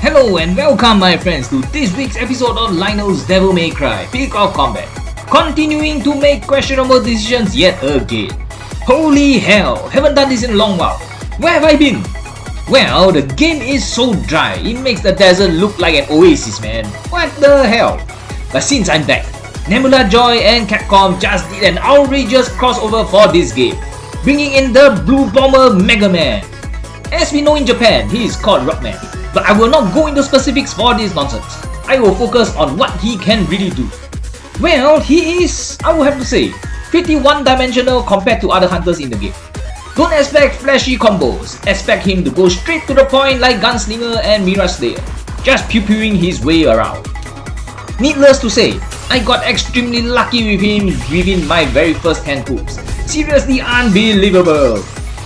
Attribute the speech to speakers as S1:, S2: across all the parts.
S1: Hello and welcome my friends to this week's episode of Lionel's Devil May Cry Peak of Combat. Continuing to make questionable decisions yet again. Holy hell, haven't done this in a long while. Where have I been? Well, the game is so dry, it makes the desert look like an oasis, man. What the hell? But since I'm back, Nebulajoy and Capcom just did an outrageous crossover for this game, bringing in the Blue Bomber Megaman. As we know in Japan, he is called ROCKMAN. But I will not go into specifics for this nonsense. I will focus on what he can really do. Well, he is, I would have to say, pretty one-dimensional compared to other hunters in the game. Don't expect flashy combos, expect him to go straight to the point like Gunslinger and Mirage Slayer, just pew-pewing his way around. Needless to say, I got extremely lucky with him within my very first 10 pulls. Seriously unbelievable!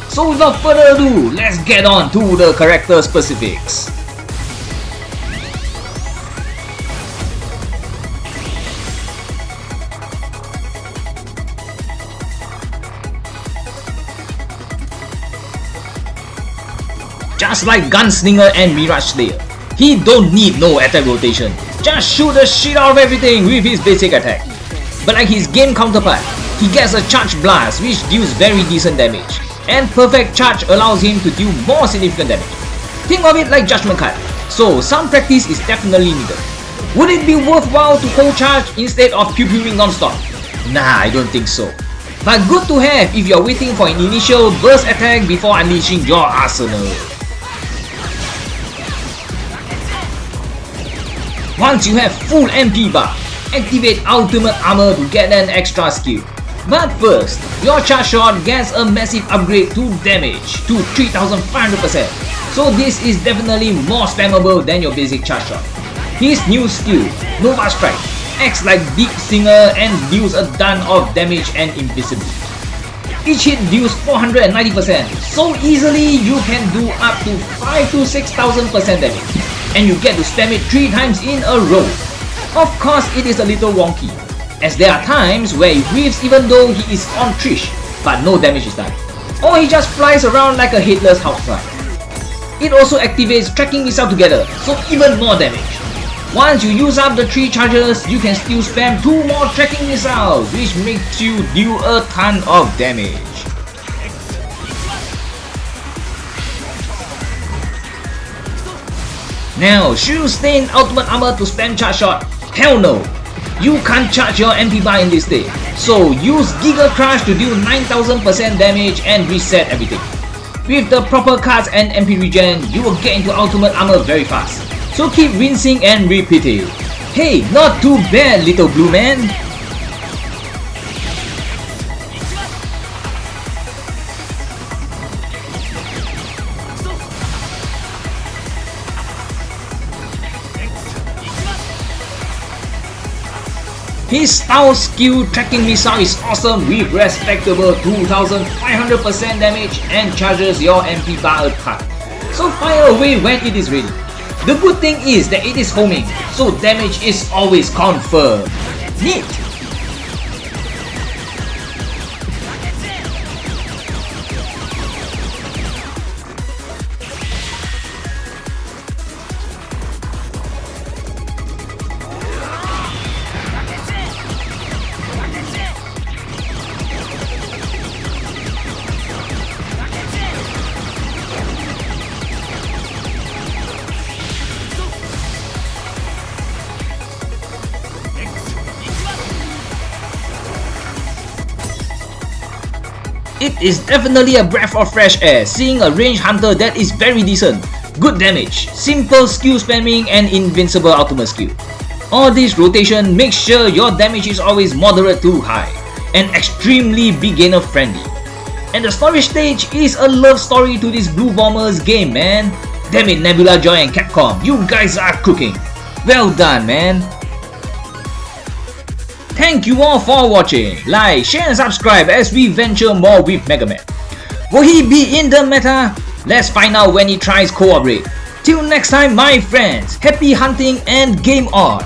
S1: So without further ado, let's get on to the character specifics. Just like Gunslinger and Mirage Slayer, he don't need no attack rotation, just shoot the shit out of everything with his basic attack. But like his game counterpart, he gets a charge blast which deals very decent damage, and perfect charge allows him to deal more significant damage. Think of it like judgment card, so some practice is definitely needed. Would it be worthwhile to hold charge instead of pew-pewing non-stop? Nah, I don't think so. But good to have if you're waiting for an initial burst attack before unleashing your arsenal. Once you have full MP bar, activate ultimate armor to get an extra skill. But first, your charge shot gets a massive upgrade to damage to 3500%, so this is definitely more spammable than your basic charge shot. His new skill, Nova Strike, acts like Deep Stinger and deals a ton of damage and invisibility. Each hit deals 490%, so easily you can do up to 5 to 6000% damage. And you get to spam it 3 times in a row. Of course, it is a little wonky, as there are times where he whiffs even though he is on Trish, but no damage is done. Or he just flies around like a headless housefly. It also activates tracking missile together, so even more damage. Once you use up the 3 charges, you can still spam 2 more tracking missiles, which makes you deal a ton of damage. Now, should you stay in ultimate armor to spam charge shot? Hell no! You can't charge your MP bar in this state, so use Giga Crush to deal 9000% damage and reset everything. With the proper cards and MP regen, you will get into ultimate armor very fast, so keep rinsing and repeating. Hey, not too bad, little blue man! His style skill tracking missile is awesome with respectable 2500% damage and charges your MP bar a ton. So fire away when it is ready. The good thing is that it is homing, so damage is always confirmed. Neat! It is definitely a breath of fresh air seeing a ranged hunter that is very decent, good damage, simple skill spamming and invincible ultimate skill. All this rotation makes sure your damage is always moderate to high, and extremely beginner friendly. And the story stage is a love story to this Blue Bombers game, man. Damn it, Nebulajoy and Capcom, you guys are cooking. Well done, man. Thank you all for watching. Like, share and subscribe as we venture more with Megaman. Will he be in the meta? Let's find out when he tries co-op raid. Till next time my friends, happy hunting and game on!